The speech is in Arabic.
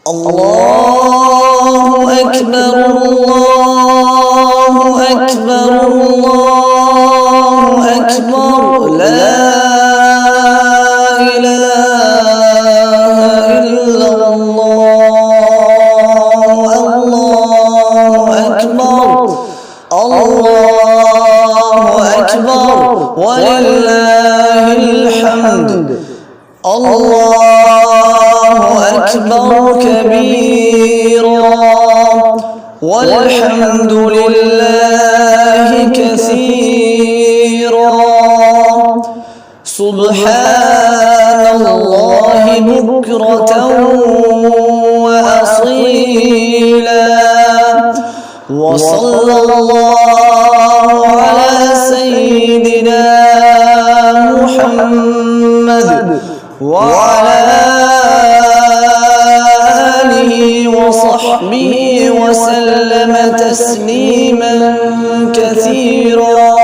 الله أكبر الله أكبر الله أكبر لا إله إلا الله الله أكبر الله أكبر ولله الحمد الله أكبر كبيرا والحمد لله كثيرا سبحان الله بكرة وأصيلا وصلى الله على سيدنا محمد وعلى آله وصحبه وسلم تسليما كثيرا.